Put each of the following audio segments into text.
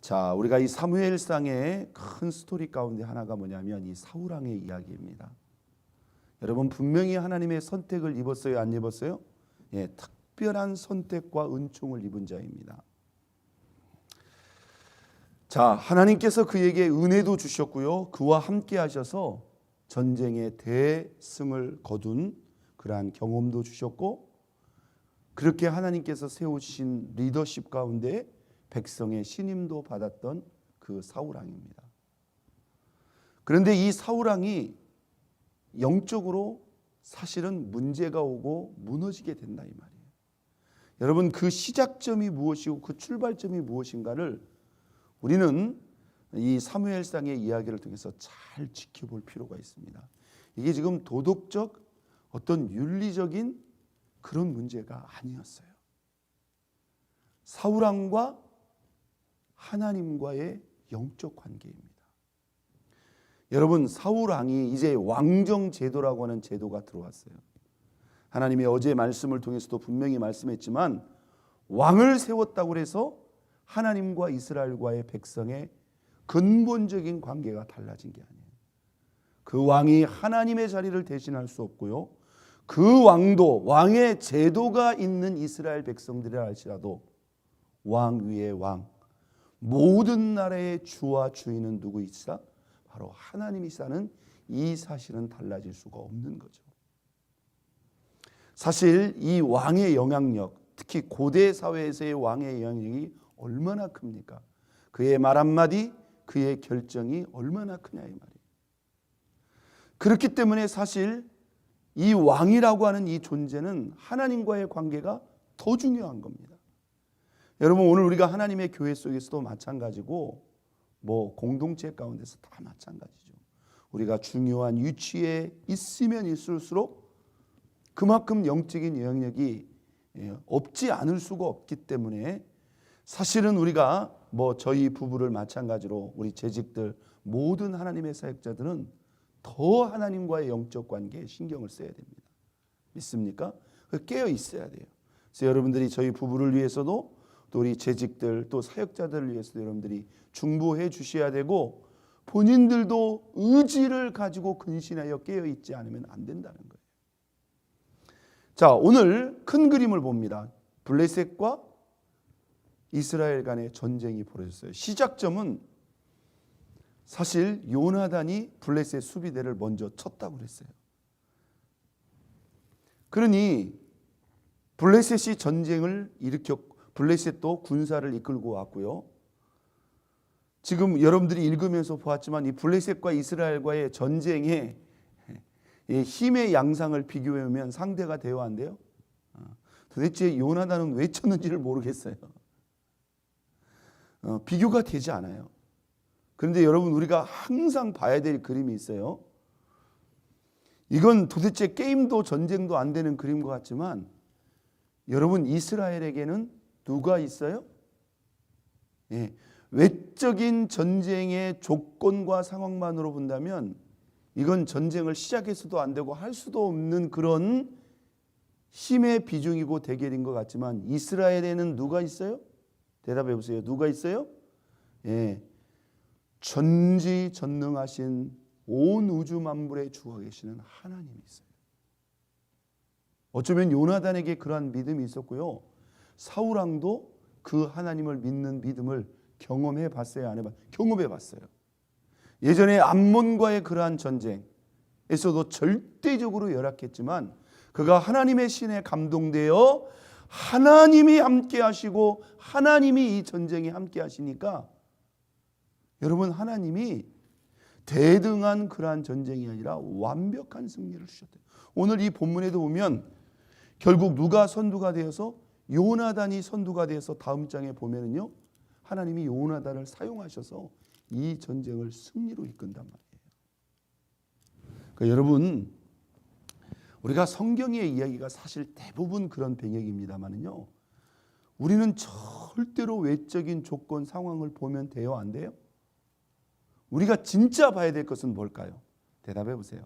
자, 우리가 이 사무엘상의 큰 스토리 가운데 하나가 뭐냐면 이 사울 왕의 이야기입니다. 여러분 분명히 하나님의 선택을 입었어요, 안 입었어요? 예, 특별한 선택과 은총을 입은 자입니다. 자, 하나님께서 그에게 은혜도 주셨고요, 그와 함께 하셔서 전쟁의 대승을 거둔 그러한 경험도 주셨고, 그렇게 하나님께서 세우신 리더십 가운데 백성의 신임도 받았던 그 사울 왕입니다. 그런데 이 사울 왕이 영적으로 사실은 문제가 오고 무너지게 된다 이 말이에요. 여러분 그 시작점이 무엇이고 그 출발점이 무엇인가를 우리는 이 사무엘상의 이야기를 통해서 잘 지켜볼 필요가 있습니다. 이게 지금 도덕적 어떤 윤리적인 그런 문제가 아니었어요. 사울 왕과 하나님과의 영적 관계입니다. 여러분 사울 왕이 이제 왕정 제도라고 하는 제도가 들어왔어요. 하나님이 어제 말씀을 통해서도 분명히 말씀했지만 왕을 세웠다고 해서 하나님과 이스라엘과의 백성의 근본적인 관계가 달라진 게 아니에요. 그 왕이 하나님의 자리를 대신할 수 없고요, 그 왕도 왕의 제도가 있는 이스라엘 백성들이라 할지라도 왕 위에 왕, 모든 나라의 주와 주인은 누구이시다? 바로 하나님이시다는 이 사실은 달라질 수가 없는 거죠. 사실 이 왕의 영향력, 특히 고대 사회에서의 왕의 영향력이 얼마나 큽니까? 그의 말 한마디, 그의 결정이 얼마나 크냐 이 말이에요. 그렇기 때문에 사실 이 왕이라고 하는 이 존재는 하나님과의 관계가 더 중요한 겁니다. 여러분 오늘 우리가 하나님의 교회 속에서도 마찬가지고 공동체 가운데서 다 마찬가지죠. 우리가 중요한 위치에 있으면 있을수록 그만큼 영적인 영향력이 없지 않을 수가 없기 때문에 사실은 우리가 저희 부부를 마찬가지로 우리 재직들 모든 하나님의 사역자들은 더 하나님과의 영적 관계에 신경을 써야 됩니다. 믿습니까? 깨어 있어야 돼요. 그래서 여러분들이 저희 부부를 위해서도 또 우리 재직들 또 사역자들을 위해서도 여러분들이 중보해 주셔야 되고, 본인들도 의지를 가지고 근신하여 깨어 있지 않으면 안 된다는 거예요. 자, 오늘 큰 그림을 봅니다. 블레셋과 이스라엘 간의 전쟁이 벌어졌어요. 시작점은 사실 요나단이 블레셋 수비대를 먼저 쳤다고 그랬어요. 그러니 블레셋이 전쟁을 일으켰고 블레셋도 군사를 이끌고 왔고요. 지금 여러분들이 읽으면서 보았지만 이 블레셋과 이스라엘과의 전쟁의 힘의 양상을 비교해보면 상대가 돼요, 안 돼요? 도대체 요나단은 왜 쳤는지를 모르겠어요. 비교가 되지 않아요. 그런데 여러분 우리가 항상 봐야 될 그림이 있어요. 이건 도대체 게임도 전쟁도 안 되는 그림과 같지만 여러분 이스라엘에게는 누가 있어요? 외적인 전쟁의 조건과 상황만으로 본다면 이건 전쟁을 시작해서도 안 되고 할 수도 없는 그런 힘의 비중이고 대결인 것 같지만 이스라엘에는 누가 있어요? 대답해 보세요. 누가 있어요? 전지전능하신 온 우주 만물의 주가 계시는 하나님이 있어요. 어쩌면 요나단에게 그러한 믿음이 있었고요, 사울 왕도 그 하나님을 믿는 믿음을 경험해 봤어요, 안 해봤어요? 경험해 봤어요. 예전에 암몬과의 그러한 전쟁에서도 절대적으로 열악했지만 그가 하나님의 신에 감동되어 하나님이 함께 하시고 하나님이 이 전쟁에 함께 하시니까 여러분 하나님이 대등한 그러한 전쟁이 아니라 완벽한 승리를 주셨대요. 오늘 이 본문에도 보면 결국 누가 선두가 되어서 요나단이 선두가 되어서 다음 장에 보면은요, 하나님이 요나단을 사용하셔서 이 전쟁을 승리로 이끈단 말이에요. 그러니까 여러분 우리가 성경의 이야기가 사실 대부분 그런 배경입니다만은요, 우리는 절대로 외적인 조건 상황을 보면 돼요, 안 돼요? 우리가 진짜 봐야 될 것은 뭘까요? 대답해 보세요.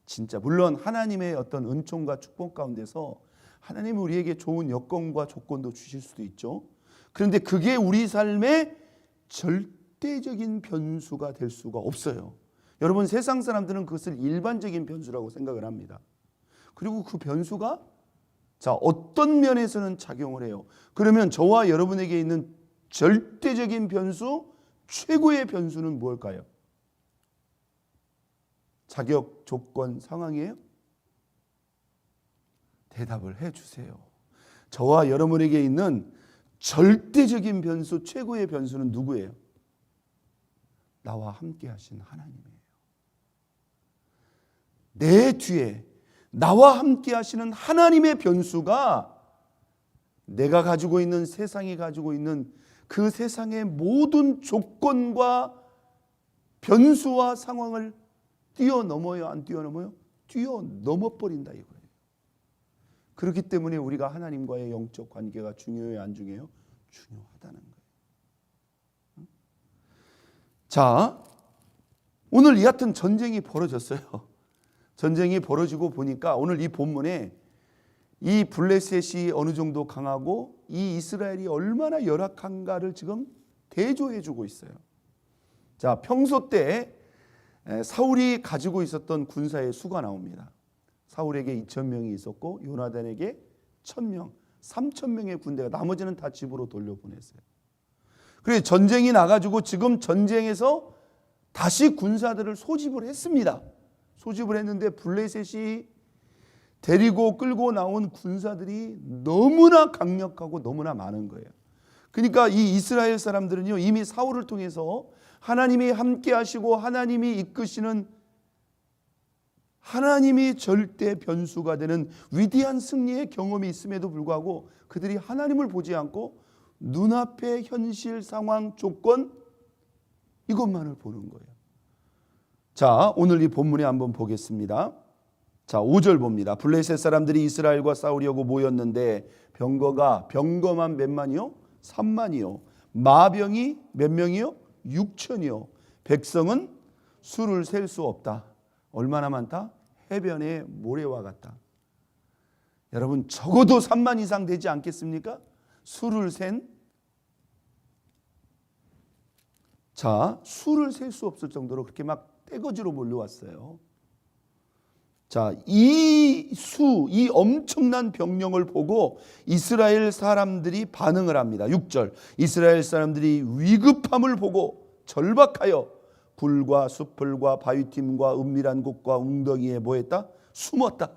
진짜 물론 하나님의 어떤 은총과 축복 가운데서 하나님이 우리에게 좋은 여건과 조건도 주실 수도 있죠. 그런데 그게 우리 삶의 절대적인 변수가 될 수가 없어요. 여러분, 세상 사람들은 그것을 일반적인 변수라고 생각을 합니다. 그리고 그 변수가 어떤 면에서는 작용을 해요. 그러면 저와 여러분에게 있는 절대적인 변수, 최고의 변수는 무엇일까요? 자격, 조건, 상황이에요? 대답을 해주세요. 저와 여러분에게 있는 절대적인 변수, 최고의 변수는 누구예요? 나와 함께 하신 하나님이에요. 내 뒤에 나와 함께 하시는 하나님의 변수가 내가 가지고 있는, 세상이 가지고 있는 그 세상의 모든 조건과 변수와 상황을 뛰어넘어요, 안 뛰어넘어요? 뛰어넘어 버린다 이거예요. 그렇기 때문에 우리가 하나님과의 영적 관계가 중요해요, 안 중요해요? 중요하다는 거예요. 자, 오늘 이 같은 전쟁이 벌어졌어요. 전쟁이 벌어지고 보니까 오늘 이 본문에 이 블레셋이 어느 정도 강하고 이 이스라엘이 얼마나 열악한가를 지금 대조해 주고 있어요. 자, 평소 때 사울이 가지고 있었던 군사의 수가 나옵니다. 사울에게 2,000명이 있었고 요나단에게 1,000명, 3,000명의 군대가, 나머지는 다 집으로 돌려보냈어요. 그래서 전쟁이 나가지고 지금 전쟁에서 다시 군사들을 소집을 했습니다. 소집을 했는데 블레셋이 데리고 끌고 나온 군사들이 너무나 강력하고 너무나 많은 거예요. 그러니까 이 이스라엘 사람들은요, 이미 사울을 통해서 하나님이 함께 하시고 하나님이 이끄시는, 하나님이 절대 변수가 되는 위대한 승리의 경험이 있음에도 불구하고 그들이 하나님을 보지 않고 눈앞의 현실, 상황, 조건, 이것만을 보는 거예요. 자, 오늘 이 본문에 한번 보겠습니다. 자, 5절 봅니다. 블레셋 사람들이 이스라엘과 싸우려고 모였는데 병거만 몇 만이요? 3만이요. 마병이 몇 명이요? 6천이요. 백성은 수를 셀 수 없다. 얼마나 많다? 해변의 모래와 같다. 여러분, 적어도 3만 이상 되지 않겠습니까? 수를 셀 수 없을 정도로 그렇게 막 떼거지로 몰려왔어요. 자, 이 엄청난 병력을 보고 이스라엘 사람들이 반응을 합니다. 6절, 이스라엘 사람들이 위급함을 보고 절박하여 굴과 숲풀과 바위팀과 은밀한 곳과 웅덩이에 뭐했다? 숨었다.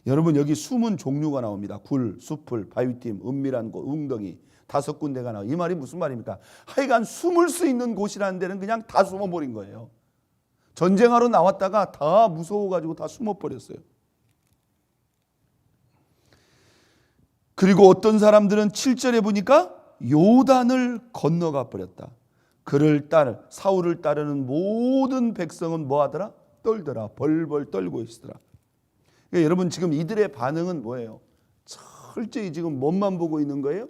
여러분, 여기 숨은 종류가 나옵니다. 굴, 숲풀, 바위팀, 은밀한 곳, 웅덩이, 5군데가 나와요. 이 말이 무슨 말입니까? 하여간 숨을 수 있는 곳이라는 데는 그냥 다 숨어버린 거예요. 전쟁하러 나왔다가 다 무서워가지고 다 숨어버렸어요. 그리고 어떤 사람들은 7절에 보니까 요단을 건너가 버렸다. 사울을 따르는 모든 백성은 뭐하더라? 떨더라. 벌벌 떨고 있으더라. 그러니까 여러분, 지금 이들의 반응은 뭐예요? 철저히 지금 뭔만 보고 있는 거예요?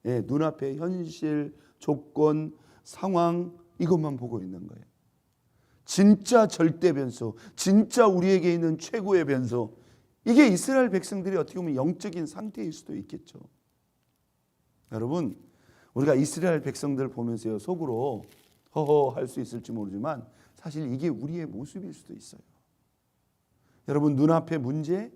눈앞의 현실, 조건, 상황, 이것만 보고 있는 거예요. 진짜 절대 변수, 진짜 우리에게 있는 최고의 변수, 이게 이스라엘 백성들이 어떻게 보면 영적인 상태일 수도 있겠죠. 여러분, 우리가 이스라엘 백성들 보면서요, 속으로 허허 할 수 있을지 모르지만 사실 이게 우리의 모습일 수도 있어요. 여러분, 눈앞의 문제,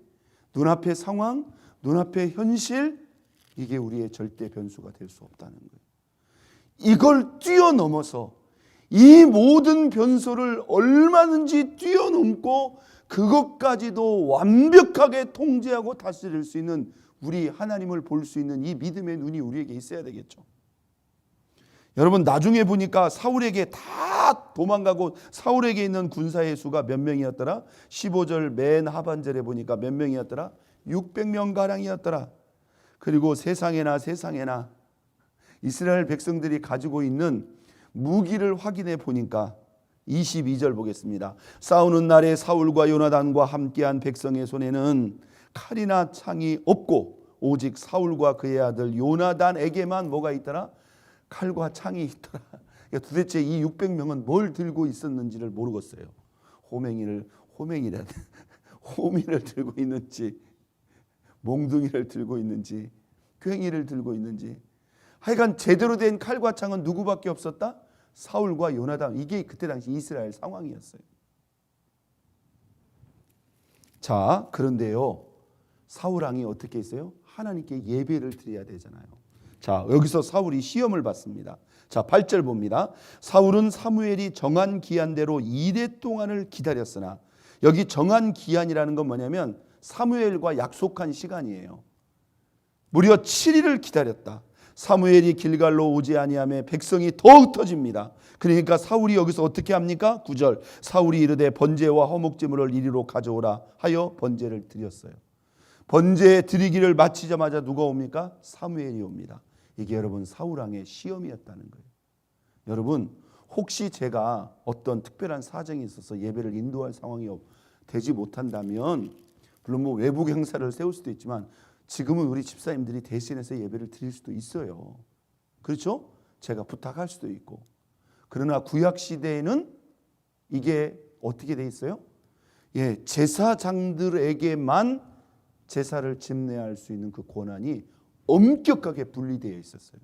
눈앞의 상황, 눈앞의 현실, 이게 우리의 절대 변수가 될 수 없다는 거예요. 이걸 뛰어넘어서 이 모든 변수를 얼마든지 뛰어넘고 그것까지도 완벽하게 통제하고 다스릴 수 있는, 우리 하나님을 볼 수 있는 이 믿음의 눈이 우리에게 있어야 되겠죠. 여러분, 나중에 보니까 사울에게 다 도망가고 사울에게 있는 군사의 수가 몇 명이었더라? 15절 맨 하반절에 보니까 몇 명이었더라? 600명 가량이었더라. 그리고 세상에나 이스라엘 백성들이 가지고 있는 무기를 확인해 보니까 22절 보겠습니다. 싸우는 날에 사울과 요나단과 함께한 백성의 손에는 칼이나 창이 없고 오직 사울과 그의 아들 요나단에게만 뭐가 있더라? 칼과 창이 있더라. 그러니까 도대체 이 600명은 뭘 들고 있었는지를 모르겠어요. 호미를 들고 있는지, 몽둥이를 들고 있는지, 괭이를 들고 있는지, 하여간 제대로 된 칼과 창은 누구밖에 없었다? 사울과 요나단. 이게 그때 당시 이스라엘 상황이었어요. 자, 그런데요, 사울 왕이 어떻게 했어요? 하나님께 예배를 드려야 되잖아요. 자, 여기서 사울이 시험을 받습니다. 자, 8절 봅니다. 사울은 사무엘이 정한 기한대로 2대 동안을 기다렸으나, 여기 정한 기한이라는 건 뭐냐면 사무엘과 약속한 시간이에요. 무려 7일을 기다렸다. 사무엘이 길갈로 오지 아니하며 백성이 더 흩어집니다. 그러니까 사울이 여기서 어떻게 합니까? 9절, 사울이 이르되 번제와 허목제물을 이리로 가져오라 하여 번제를 드렸어요. 번제 드리기를 마치자마자 누가 옵니까? 사무엘이 옵니다. 이게 여러분 사울 왕의 시험이었다는 거예요. 여러분, 혹시 제가 어떤 특별한 사정이 있어서 예배를 인도할 상황이 되지 못한다면, 물론 뭐 외부 행사를 세울 수도 있지만 지금은 우리 집사님들이 대신해서 예배를 드릴 수도 있어요. 그렇죠? 제가 부탁할 수도 있고. 그러나 구약 시대에는 이게 어떻게 돼 있어요? 예, 제사장들에게만 제사를 집례할 수 있는 그 권한이 엄격하게 분리되어 있었어요.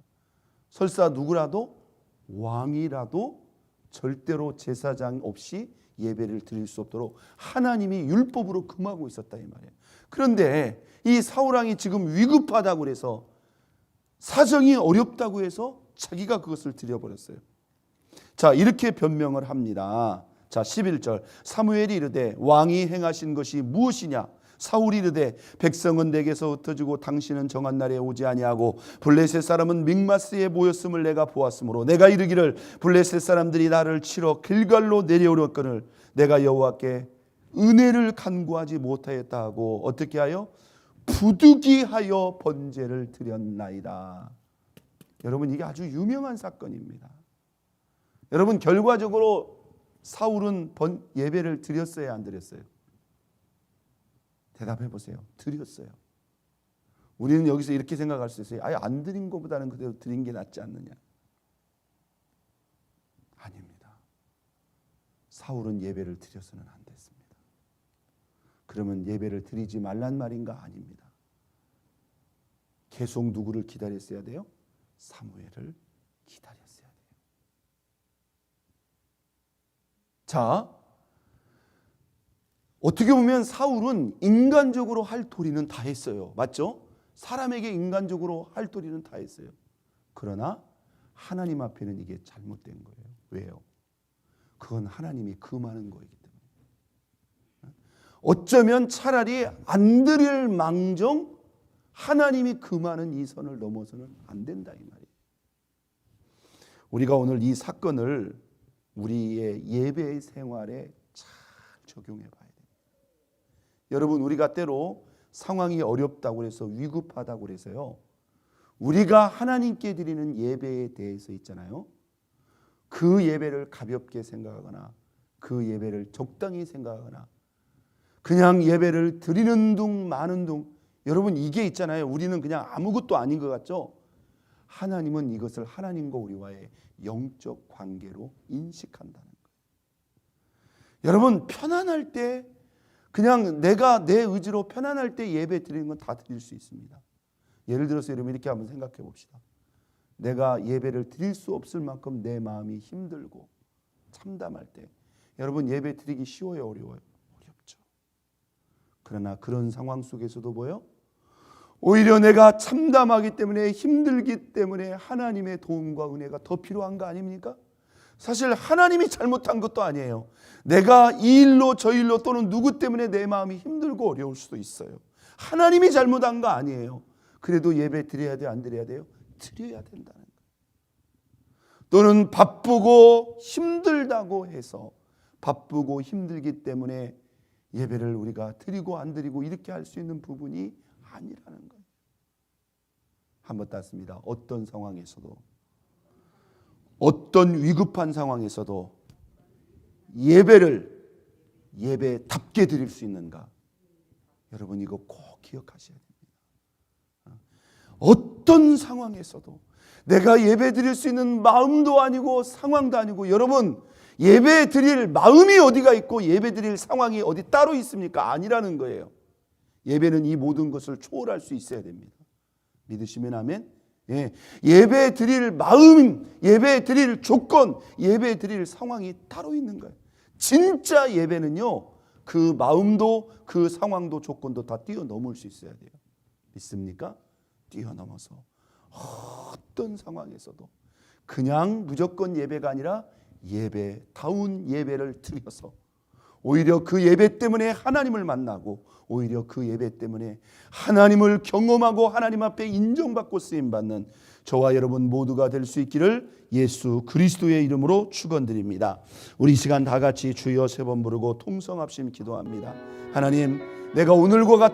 설사 누구라도, 왕이라도 절대로 제사장 없이 예배를 드릴 수 없도록 하나님이 율법으로 금하고 있었다 이 말이에요. 그런데 이 사울 왕이 지금 위급하다고 그래서, 사정이 어렵다고 해서 자기가 그것을 드려버렸어요. 자, 이렇게 변명을 합니다. 자, 11절, 사무엘이 이르되 왕이 행하신 것이 무엇이냐? 사울이 이르되 백성은 내게서 흩어지고 당신은 정한 날에 오지 아니하고 블레셋 사람은 믹마스에 모였음을 내가 보았으므로 내가 이르기를 블레셋 사람들이 나를 치러 길갈로 내려오려거늘 내가 여호와께 은혜를 간구하지 못하였다 하고 어떻게 하여? 부득이하여 번제를 드렸나이다. 여러분, 이게 아주 유명한 사건입니다. 여러분, 결과적으로 사울은 예배를 드렸어요, 안 드렸어요? 대답해 보세요. 드렸어요. 우리는 여기서 이렇게 생각할 수 있어요. 아예 안 드린 것보다는 그대로 드린 게 낫지 않느냐? 아닙니다. 사울은 예배를 드려서는 안 됐습니다. 그러면 예배를 드리지 말란 말인가? 아닙니다. 계속 누구를 기다렸어야 돼요? 사무엘을 기다렸어야 돼요. 자, 어떻게 보면 사울은 인간적으로 할 도리는 다 했어요. 맞죠? 사람에게 인간적으로 할 도리는 다 했어요. 그러나 하나님 앞에는 이게 잘못된 거예요. 왜요? 그건 하나님이 금하는 거이기 때문에. 어쩌면 차라리 안 드릴 망정 하나님이 금하는 이 선을 넘어서는 안 된다 이 말이에요. 우리가 오늘 이 사건을 우리의 예배 생활에 잘 적용해 봐야 돼요. 여러분, 우리가 때로 상황이 어렵다고 해서 위급하다고 해서요, 우리가 하나님께 드리는 예배에 대해서 있잖아요, 그 예배를 가볍게 생각하거나 그 예배를 적당히 생각하거나 그냥 예배를 드리는 둥 마는 둥, 여러분 이게 있잖아요, 우리는 그냥 아무것도 아닌 것 같죠? 하나님은 이것을 하나님과 우리와의 영적 관계로 인식한다는 거예요. 여러분, 편안할 때 그냥 내가 내 의지로 편안할 때 예배 드리는 건 다 드릴 수 있습니다. 예를 들어서 여러분 이렇게 한번 생각해 봅시다. 내가 예배를 드릴 수 없을 만큼 내 마음이 힘들고 참담할 때, 여러분 예배 드리기 쉬워요, 어려워요? 어렵죠. 그러나 그런 상황 속에서도 뭐예요? 오히려 내가 참담하기 때문에, 힘들기 때문에 하나님의 도움과 은혜가 더 필요한 거 아닙니까? 사실 하나님이 잘못한 것도 아니에요. 내가 이 일로 저 일로 또는 누구 때문에 내 마음이 힘들고 어려울 수도 있어요. 하나님이 잘못한 거 아니에요. 그래도 예배 드려야 돼요, 안 드려야 돼요? 드려야 된다는 거예요. 또는 바쁘고 힘들다고 해서, 바쁘고 힘들기 때문에 예배를 우리가 드리고 안 드리고 이렇게 할 수 있는 부분이 아니라는 거예요. 한번 땄습니다. 어떤 상황에서도, 어떤 위급한 상황에서도 예배를 예배답게 드릴 수 있는가? 여러분 이거 꼭 기억하셔야 됩니다. 어떤 상황에서도 내가 예배 드릴 수 있는 마음도 아니고 상황도 아니고, 여러분 예배 드릴 마음이 어디가 있고 예배 드릴 상황이 어디 따로 있습니까? 아니라는 거예요. 예배는 이 모든 것을 초월할 수 있어야 됩니다. 믿으시면 아멘. 예배 드릴 마음, 예배 드릴 조건, 예배 드릴 상황이 따로 있는 거예요. 진짜 예배는요, 그 마음도 그 상황도 조건도 다 뛰어넘을 수 있어야 돼요. 믿습니까? 뛰어넘어서 어떤 상황에서도 그냥 무조건 예배가 아니라 예배다운 예배를 드려서 오히려 그 예배 때문에 하나님을 만나고 오히려 그 예배 때문에 하나님을 경험하고 하나님 앞에 인정받고 쓰임받는 저와 여러분 모두가 될 수 있기를 예수 그리스도의 이름으로 축원드립니다. 우리 이 시간 다 같이 주여 세 번 부르고 통성합심 기도합니다. 하나님, 내가 오늘과 같은